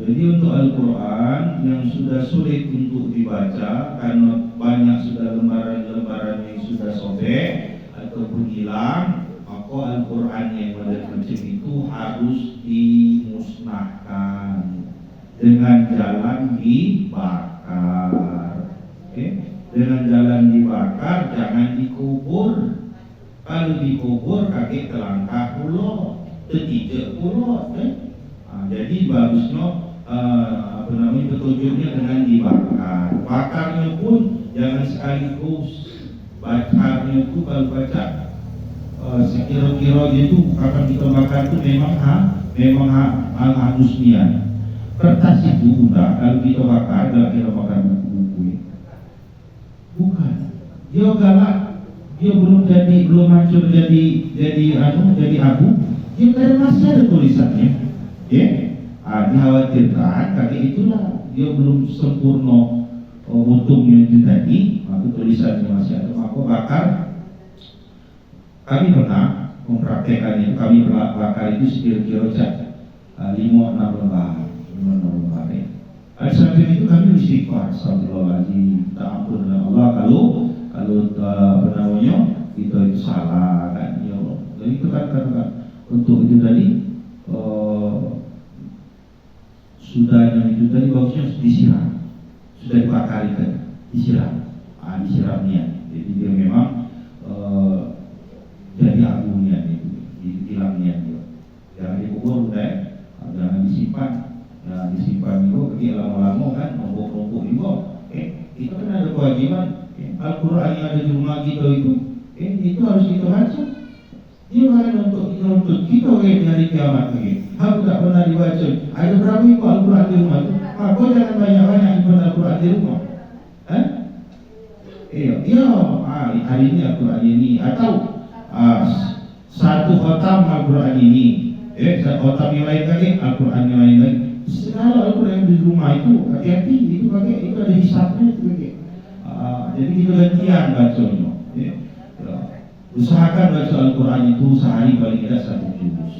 Jadi untuk Al-Quran yang sudah sulit untuk dibaca karena banyak sudah lembaran-lembaran yang sudah sobek ataupun hilang, maka Al-Quran yang model macam itu harus dimusnahkan dengan jalan dibakar. Dengan jalan dibakar, jangan dikubur. Kalau dikubur kakek telangkah pulau, tetijak pulau. Jadi bagusnya petunjuknya dengan dibakar. Bakarnya pun jangan sekaligus. Bakarnya itu kalau baca sekira-kira gitu, kapan kita bakar itu memang halus niat. Kertas itu udah kalau kita bakar, kita bakar buku. Bukan. Dia galak, dia belum hancur jadi abu. Dia ada masih ada tulisannya. Dikhawatirkan kakek itulah dia belum sempurna mutunya itu tadi, maka tulisannya masih ada, maka bakar. Kami pernah mempraktekan itu, kami bakar itu sekira-kira 5-6 lembar. Samping itu kami istighfar, astagfirullahaladzim, minta ampun dengan Allah Kalau apa namanya kita itu salah kan, ya Allah. Jadi itu kan untuk itu tadi sudahnya itu tadi bagusnya disiram, sudah dibakari kan, disiram, disiramnya. Jadi dia memang jadi agungnya itu, hilangnya dia. Jangan dikubur udah, jangan disimpan. Nah, disimpan itu ketika lama-lama kan numpuk-numpuk juga. Itu kan ada kewajiban. Al-Quran yang ada di rumah kita itu harus kita baca. Dia kan untuk kita di hari kiamat lagi. Aku tak pernah dibaca. Ada berapa itu Al-Quran di rumah itu? Maka jangan banyak-banyak impun Al-Quran di rumah. Hari ini Al-Quran ini atau satu khatam Al-Quran ini. Khatam yang lain lagi, Al-Quran yang lain lagi. Kalau Al-Quran di rumah itu hati-hati, itu ada hisabnya itu pakai. Jadi kita gantian bacanya. Usahakan baca Al-Quran itu sehari paling tidak 1 juz.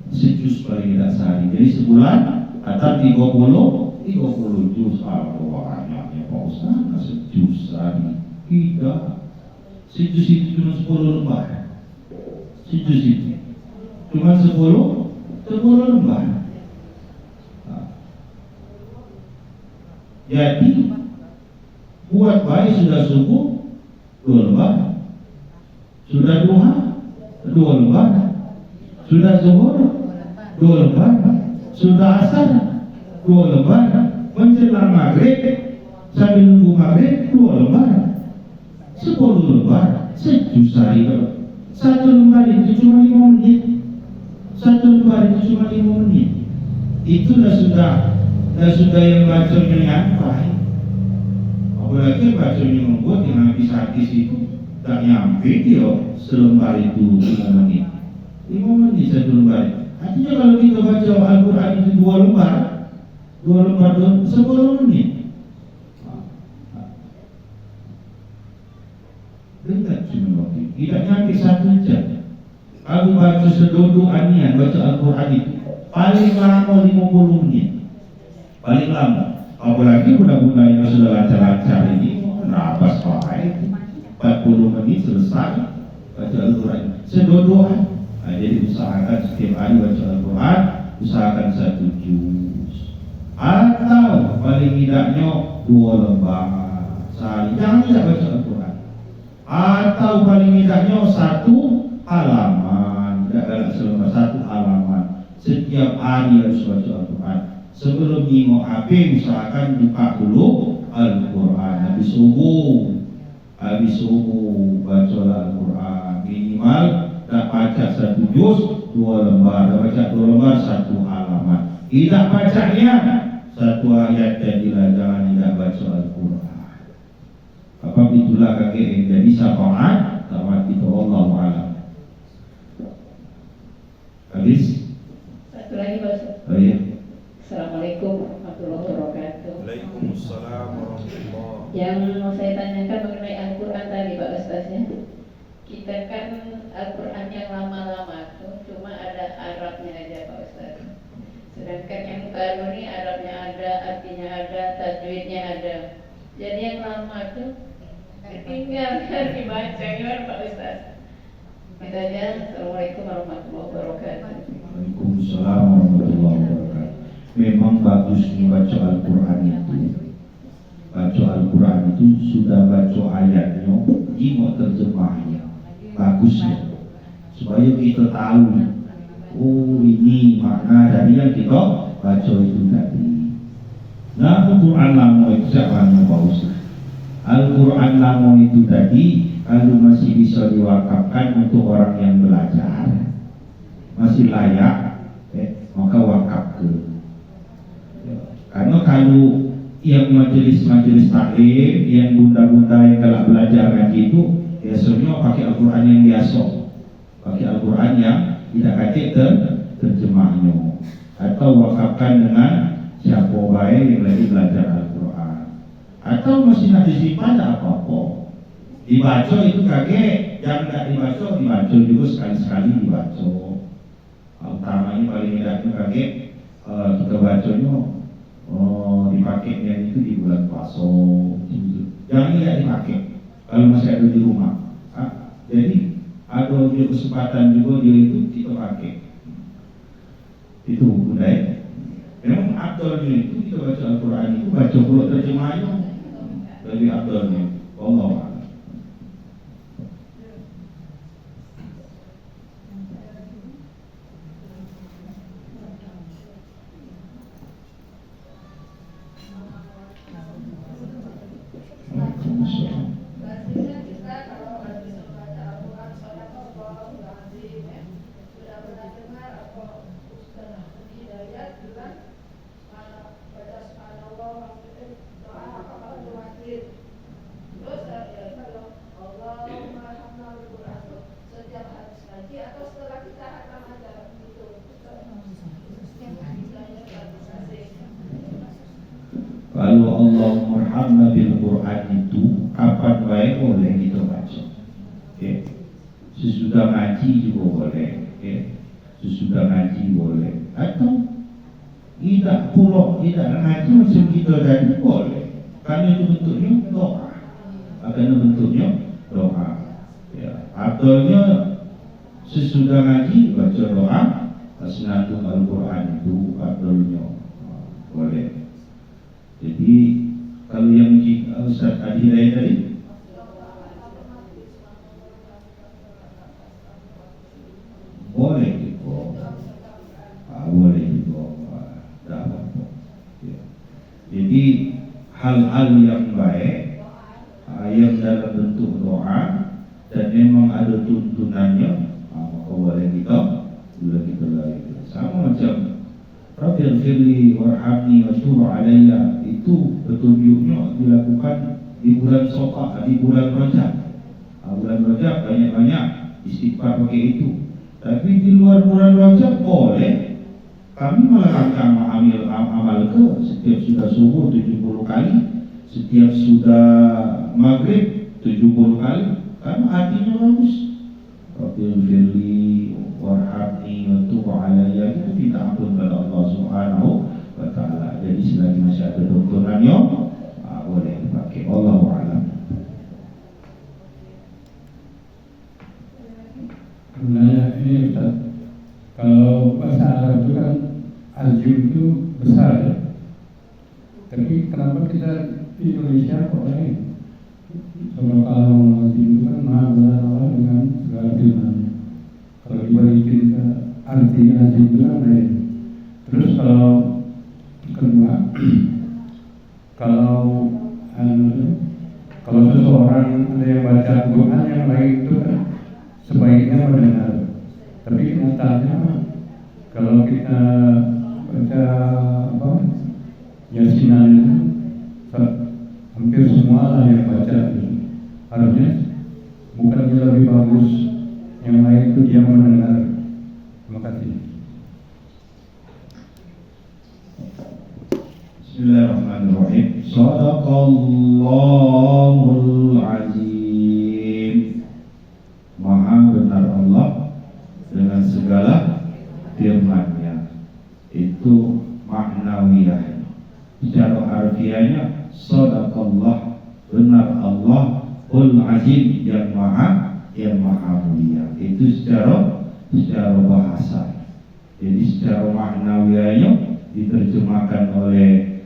Sejuz paling tidak sehari. Jadi sebulan atau 30 juz. Banyaknya Pak Ustaz, sejuz sehari. Tidak. Sejuz itu cuma 10 lembar. Sejuz itu cuma 10 lembar. Jadi buat baik sudah subuh 2 lembar, sudah duha 2 lembar, sudah zuhur 2 lembar, sudah asar 2 lembar, menjelang maghrib sambil nunggu maghrib 2 lembar, 10 lembar, sejuz hari. 1 lembar itu cuma 5 menit. 1 lembar itu cuma 5 menit. Itu sudah yang bacanya nyampai. Apalagi bacanya membuat yang habis itu tak nyampe dia selembar itu 5 menit. 5 menit 1 lembar. Artinya kalau kita baca Al-Quran itu 2 lembar 10 menit. Dekat cuma waktu. Tidak nyampe 1 jam. Aku baca sedodok anian baca Al-Quran itu paling lama 50 menit. Paling lama. Apalagi budak-budak yang sudah lancar-lancar ini nafas pakai 40 menit selesai baca Al-Quran. Sedodoan. Jadi usahakan setiap hari baca Al-Quran, usahakan 1 juz. Atau paling tidaknya 2 lembar sehari. Jangan tidak baca Al-Quran. Atau paling tidaknya 1 halaman. Tidak selama 1 halaman. Setiap hari harus baca Al-Quran. Sebelum nengok HP usahakan buka dulu Al-Quran. Habis subuh baca Al-Quran. Minimal tak baca 1 juz 2 lembar. Tak baca 2 lembar 1 halaman. Tidak bacanya 1 ayat jadilah, jangan tidak baca Al-Quran. Apa itulah kakek yang jadi syafaat tamat itu Allah Ta'ala. Habis? Satu lagi Pak Ustaz. Oh iya. Assalamualaikum warahmatullahi wabarakatuh. Waalaikumsalam warahmatullahi wabarakatuh. Yang mau saya tanyakan mengenai Al-Quran tadi Pak Ustaz ya. Kita kan Al-Quran yang lama-lama tuh cuma ada Arabnya aja Pak Ustaz. Sedangkan yang baru ini Arabnya ada, artinya ada, tajwidnya ada. Jadi yang lama tuh ketinggalan dibaca, gimana Pak Ustaz? Kita aja. Assalamualaikum warahmatullahi wabarakatuh. Waalaikumsalam warahmatullahi wabarakatuh. Memang bagus membaca Al-Quran itu. Baca Al-Quran itu sudah baca ayatnya, gimana terjemahnya. Bagusnya. Supaya kita tahu, oh ini makna dari yang kita baca itu tadi. Nah, Al-Quran lama itu siapa Pak Ustaz? Al-Quran lama itu tadi kalau masih bisa diwakafkan untuk orang yang belajar, masih layak, maka wakaf ke. Karena kalau yang majelis-majelis taklim, yang bunda-bunda yang galak belajar ngaji itu biasanya pakai Al-Quran yang biasa, pakai Al-Quran yang tidak kacik terjemahnya, atau wakafkan dengan siapa baik yang lagi belajar Al-Quran, atau masih nak disimpan tak apa-apa. Dibaca itu kakek, yang tidak dibaca juga sekali-sekali dibaca. Utamanya paling tidaknya kakek kita bacanya dipakai yang itu di bulan puasa. jangan tidak dipakai kalau masih ada di rumah. Jadi ada juga kesempatan juga dia itu kita pakai. Itu budaya. Memang abdulnya itu kita baca Al-Quran itu baca pula terjemahnya lebih abdulnya. Allah a'lam. Biasanya kita kalau habis membaca Al-Quran Sadaqallahul-Azim ya, sudah pernah dengar apa Ustaz Hidayat bilang baca subhanallah doa apa terakhir. Terus kalau Allahumma hamdal Quran setiap habis ngaji atau setelah kita hatam aja gitu. Kalau Allah merhamna bil Quran itu kapan baik boleh kita baca. Sesudah ngaji juga boleh. Sesudah ngaji boleh. Atau tidak pula tidak ngaji macam kita tadi boleh. Karena itu bentuknya doa. Karena bentuknya doa. Ataunya sesudah ngaji baca doa asnatul Al-Quran itu ataunya boleh. Jadi kalau yang Ustaz Adi tadi boleh juga, boleh juga, tak apa. Jadi hal-hal yang baik, yang dalam bentuk doa dan memang ada tuntunannya, maka boleh kita lagi. Sama macam Rabbil firli warhamni wa tub alayya, itu petunjuknya dilakukan di bulan Shawwal, di bulan Rajab. Bulan Rajab banyak-banyak istighfar pakai itu. Tapi di luar bulan Rajab boleh. Kami melakukan amal ke setiap sudah subuh 70 kali, setiap sudah maghrib 70 kali. Karena artinya bagus. Rabbil firli warhamni wa tub alayya, itu minta ampun pada Allah Subhanahu wa taala. Jadi selagi masih ada tuntunannya boleh dipakai. Wallahu a'lam. Sebenarnya ini Ustaz, kalau bahasa Arab itu kan azim itu besar ya. Tapi kenapa kita di Indonesia kok lain? Kalau azim itu kan maha besar Allah dengan segala firman-Nya. Kalau dibalikin ke arti azim itu kan lain. Terus kalau kedua, kalau seseorang ada yang baca Quran yang lain itu kan sebaiknya mendengar. Tapi kenyataannya kalau kita baca Yasinan itu hampir semua lah yang baca itu. Harusnya bukannya lebih bagus yang lain itu dia mendengar. Terima kasih. Bismillahirrahmanirrahim. Shadaqallahul azim. Maha benar Allah dengan segala firman-Nya. Itu maknawiyahnya. Secara harfiahnya sadaqallah, benar Allah ul azim, yang maha mulia. Itu secara bahasa. Jadi secara maknawiyahnya diterjemahkan oleh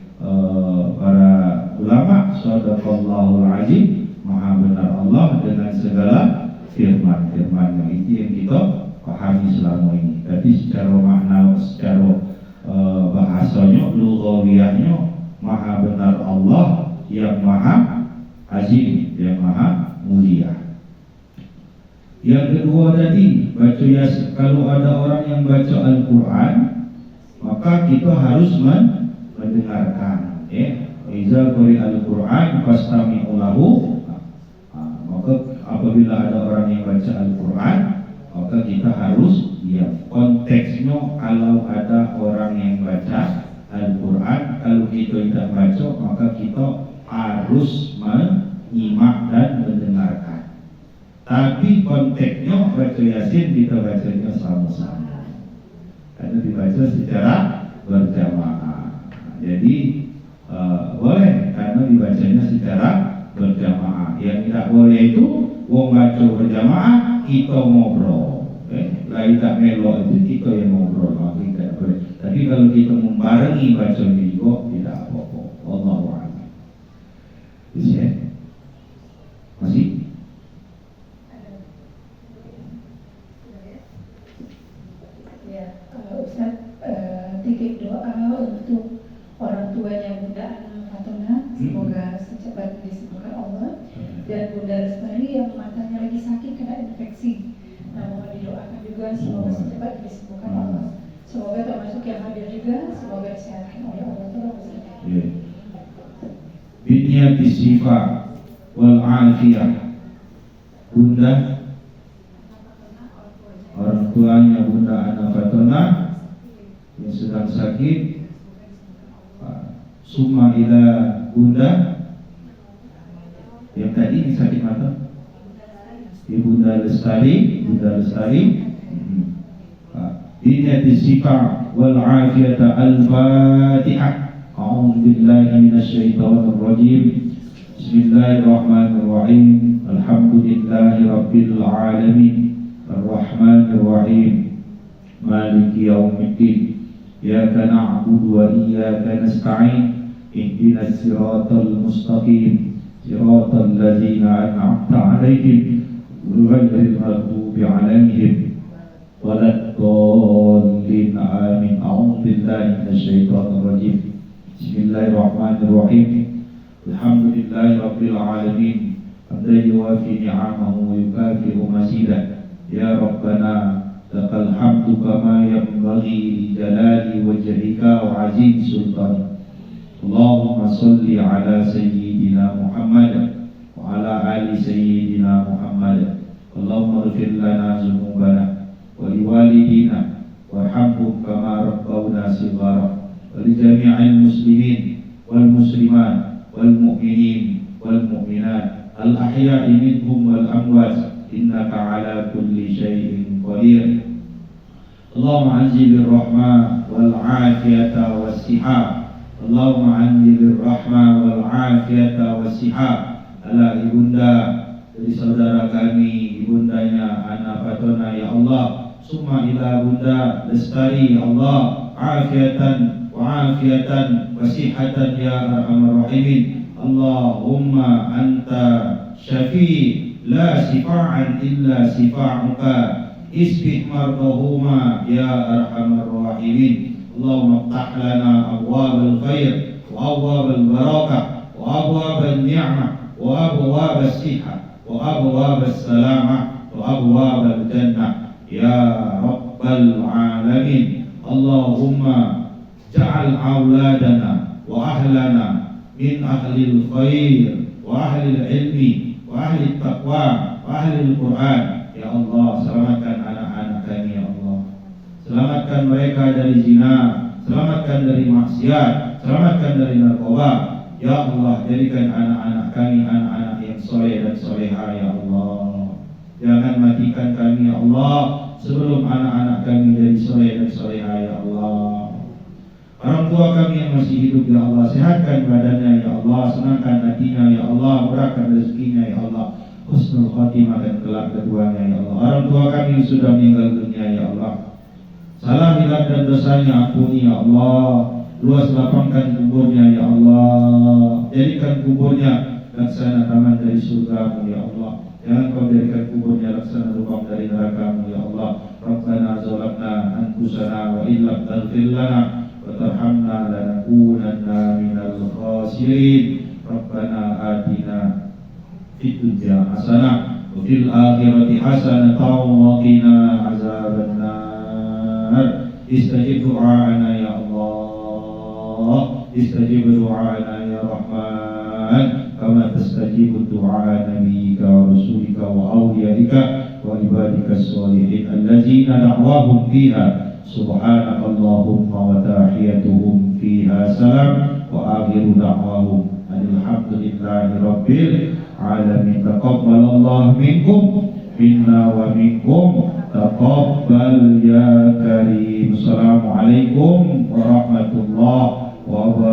para ulama, sadaqallahul azim, maha benar Allah dengan segala firman-firman. Itu yang kita pahami selama ini. Tapi secara makna, secara bahasanya, lughawiyahnya, maha benar Allah yang maha azim, yang maha mulia. Yang kedua tadi, baca Yasin. Kalau ada orang yang baca Al-Quran, maka kita harus mendengarkan. Iza quri Al-Quran fastami'u lahu. Maka apabila ada orang yang baca Al-Quran, maka kita harus konteksnya. Kalau ada orang yang baca Al-Quran, kalau kita tidak baca, maka kita harus menyimak dan mendengarkan. Tapi konteksnya baca Yasin kita bacanya sama-sama, karena dibaca secara berjamaah. Jadi boleh karena dibacanya secara berjamaah. Yang tidak boleh itu wong baca berjamaah kita ngobrol. Lain tak melo itu kita yang ngobrol, tidak boleh. Tapi kalau kita membarengi baca juga tidak apa-apa. Allahu a'lam. Bisa? Masih? Ya, Ustaz, titip doa untuk orang tuanya Bunda Ana Fatona, semoga secepat disembuhkan Allah, dan Bunda Lestari yang matanya lagi sakit kena infeksi. Nah, mohon didoakan juga semoga secepat disembuhkan Allah. Semoga termasuk yang hadir juga, semoga disehatkan oleh Allah. Tolong Ustaz. Binyati sifat wal afiyah. Bunda, orang tuanya Bunda Ana Fatona yang sedang sakit, summa ila Bunda yang tadi sakit mata, Bunda Lestari, binyati sifat wal afiyata al-fatihah. A'udzu billahi minasyaitonir rajim. Bismillahirrahmanirrahim. Alhamdulillahi rabbil alamin. Ar-Rahmanir Rahim. Maliki yaumiddin. Iyyaka na'budu wa iyyaka nasta'in. Ihdinas siratal mustaqim. Siratal ladzina an'amta 'alaihim ghairil maghdubi 'alaihim waladdallin. Amin. A'udzu billahi minasyaitonir rajim. Bismillahirrahmanirrahim. Alhamdulillahi rabbil alamin. Hamdan yuwafi ni'amahu wa yukafi'u mazidah. Ya Rabbana lakal hamdu kama yanbaghi li jalali wajhika wa azim sultan. Allahumma salli ala sayyidina Muhammad wa ala ali sayyidina Muhammad. Allahumma ighfir lana dzunubana wa liwalidina warhamhum kama rabbawna shighara. ولجميع المسلمين والمسلمات والمؤمنين والمؤمنات الأحياء منهم والأموات إنك على كل شيء قدير. اللهم أنزل الرحمة والعافية والسحاب. اللهم أنزل الرحمة والعافية والسحاب على ibunda dari saudara kami, ibundanya Ana Fatona, ya Allah. Summa ila Bunda Lestari, ya Allah, afiatan wa'afiatan wasihatan ya arhamar rahimin. Allahumma anta syafi' la sifa'an illa sifa'uka isbih mardahuma ya arhamar rahimin. Allahumma ftah lana abwabal khair wa abwabal barakah wa abwabal ni'mah wa abwabal siha wa abwabal salamah wa abwabal jannah ya rabbal alamin. Allahumma ja'al auladana wa ahlana min ahlil khair wa ahlil ilmi wa ahlil taqwa wa ahlil Quran. Ya Allah, selamatkan anak-anak kami, ya Allah. Selamatkan mereka dari zina, selamatkan dari maksiat, selamatkan dari narkoba. Ya Allah, jadikan anak-anak kami anak-anak yang soleh dan soleha, ya Allah. Jangan matikan kami, ya Allah, sebelum anak-anak kami jadi soleh dan soleha, ya Allah. Orang tua kami yang masih hidup, ya Allah, sehatkan badannya, ya Allah, senangkan hatinya, ya Allah, murahkan rezekinya, ya Allah, husnul khatimah dan kelak keduanya, ya Allah. Orang tua kami sudah meninggal dunia, ya Allah. Salah hilaf dan dosanya ampuni, ya Allah. Luas lapangkan kuburnya, ya Allah. Jadikan kuburnya laksana taman dari surgamu, ya Allah. Jangan kau jadikan kuburnya laksana lubang dari nerakamu, ya Allah. Rabbana zalamna anfusana wa illam taghfir lana وترحمنا لنكونن من الخاسرين. ربنا آتنا في الدنيا حسنة وفي الآخرة حسنة وقنا عذاب النار. استجب دعاءنا يا الله، استجب دعاءنا يا رحمن كما تستجيب دعاء نبيك ورسولك وأوليائك وعبادك الصالحين الذين دعواهم فيها. Subhanaka Allahumma wa tahiyatuhum fiha salam wa akhiru da'wahum alhamdulillahi rabbil alamin. Taqabbalallahu minkum minna wa minkum taqabbal ya karim. Assalamualaikum warahmatullahi wabarakatuh.